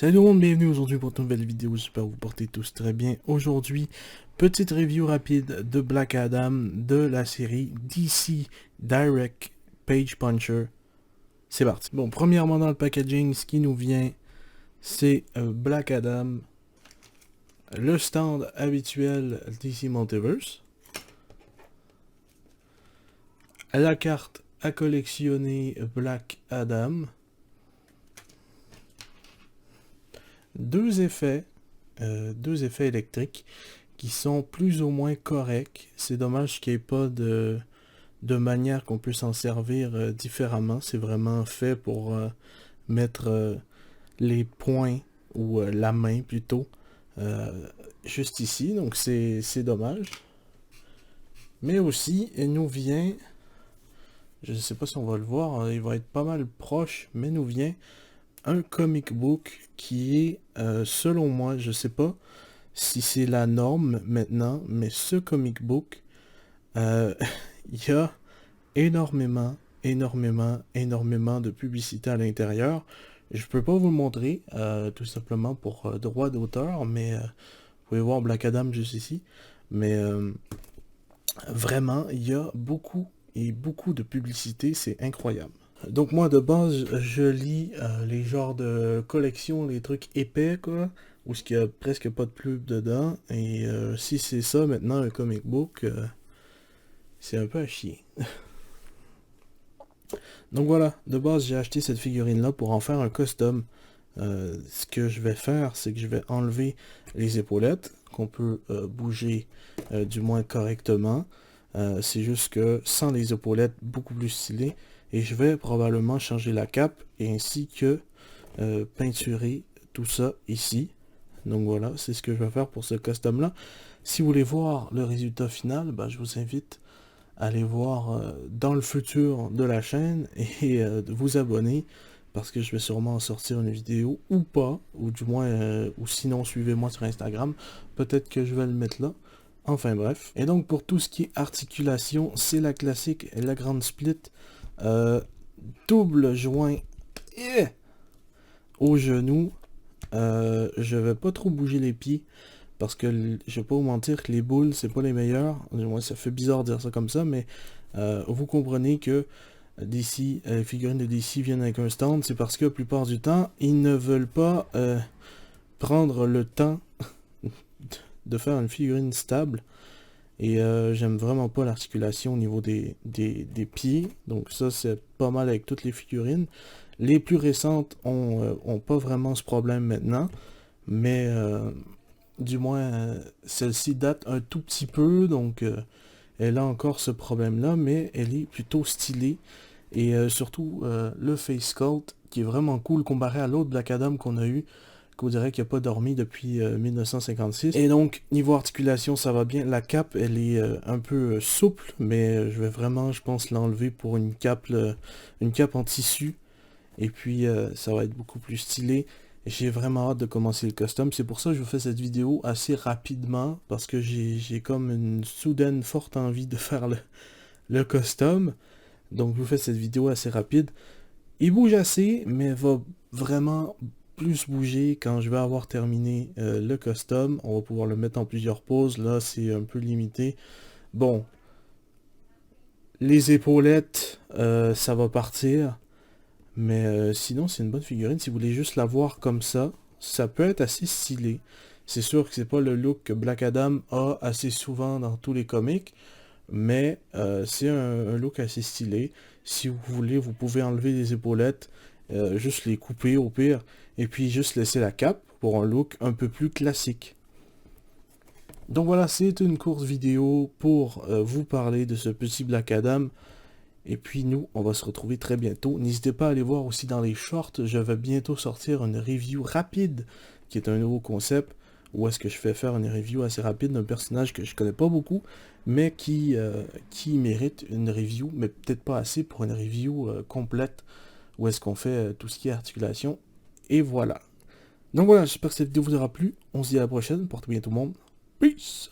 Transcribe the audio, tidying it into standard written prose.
Salut tout le monde, bienvenue aujourd'hui pour une nouvelle vidéo, j'espère que vous portez tous très bien. Aujourd'hui, petite review rapide de Black Adam de la série DC Direct Page Puncher. C'est parti. Bon, premièrement dans le packaging, ce qui nous vient, c'est Black Adam, le stand habituel DC Multiverse, la carte à collectionner Black Adam, deux effets électriques qui sont plus ou moins corrects. C'est dommage qu'il n'y ait pas de manière qu'on peut s'en servir différemment. C'est vraiment fait pour mettre les points ou la main plutôt juste ici. Donc c'est dommage. Mais aussi, il nous vient, je ne sais pas si on va le voir, hein, il va être pas mal proche, mais nous vient un comic book qui est, selon moi, je sais pas si c'est la norme maintenant, mais ce comic book, il y a énormément de publicité à l'intérieur. Je peux pas vous le montrer, tout simplement pour droit d'auteur, mais vous pouvez voir Black Adam juste ici. Mais vraiment, il y a beaucoup de publicité, c'est incroyable. Donc moi de base, je lis les genres de collections, les trucs épais quoi, où il y a presque pas de pub dedans, et si c'est ça maintenant un comic book, c'est un peu à chier. Donc voilà, de base j'ai acheté cette figurine là pour en faire un custom. Ce que je vais faire, c'est que je vais enlever les épaulettes, qu'on peut bouger du moins correctement. C'est juste que sans les épaulettes, beaucoup plus stylé. Et je vais probablement changer la cape et ainsi que peinturer tout ça ici. Donc voilà, c'est ce que je vais faire pour ce custom là. Si vous voulez voir le résultat final, je vous invite à aller voir dans le futur de la chaîne et de vous abonner parce que je vais sûrement en sortir une vidéo ou pas, ou du moins, ou sinon suivez-moi sur Instagram, peut-être que je vais le mettre là. Enfin bref. Et donc pour tout ce qui est articulation, c'est la classique, la grande split, double joint au genou. Je vais pas trop bouger les pieds parce que je vais pas vous mentir que les boules c'est pas les meilleurs. Du moins ça fait bizarre de dire ça comme ça, mais vous comprenez que DC, les figurines de DC viennent avec un stand, c'est parce que la plupart du temps ils ne veulent pas prendre le temps de faire une figurine stable. Et j'aime vraiment pas l'articulation au niveau des pieds. Donc ça, c'est pas mal avec toutes les figurines. Les plus récentes ont pas vraiment ce problème maintenant. Mais du moins, celle-ci date un tout petit peu. Donc elle a encore ce problème-là. Mais elle est plutôt stylée. Et surtout, le face sculpt qui est vraiment cool comparé à l'autre Black Adam qu'on a eu. Qu'on dirait qu'il n'a pas dormi depuis 1956. Et donc, niveau articulation, ça va bien. La cape, elle est un peu souple, mais je vais vraiment, je pense, l'enlever pour une cape en tissu. Et puis, ça va être beaucoup plus stylé. J'ai vraiment hâte de commencer le custom. C'est pour ça que je vous fais cette vidéo assez rapidement, parce que j'ai comme une soudaine forte envie de faire le custom. Donc, je vous fais cette vidéo assez rapide. Il bouge assez, mais va vraiment plus bouger quand je vais avoir terminé le custom. On va pouvoir le mettre en plusieurs poses. Là, c'est un peu limité. Bon. Les épaulettes, ça va partir. Mais sinon, c'est une bonne figurine. Si vous voulez juste la voir comme ça peut être assez stylé. C'est sûr que c'est pas le look que Black Adam a assez souvent dans tous les comics. Mais c'est un look assez stylé. Si vous voulez, vous pouvez enlever les épaulettes, juste les couper au pire, et puis juste laisser la cape pour un look un peu plus classique. Donc voilà, c'est une courte vidéo pour vous parler de ce petit Black Adam. Et puis nous, on va se retrouver très bientôt. N'hésitez pas à aller voir aussi dans les shorts, je vais bientôt sortir une review rapide, qui est un nouveau concept, où est-ce que je fais faire une review assez rapide d'un personnage que je connais pas beaucoup, mais qui mérite une review, mais peut-être pas assez pour une review complète, où est-ce qu'on fait tout ce qui est articulation, et voilà. Donc voilà, j'espère que cette vidéo vous aura plu, on se dit à la prochaine, portez bien tout le monde, peace!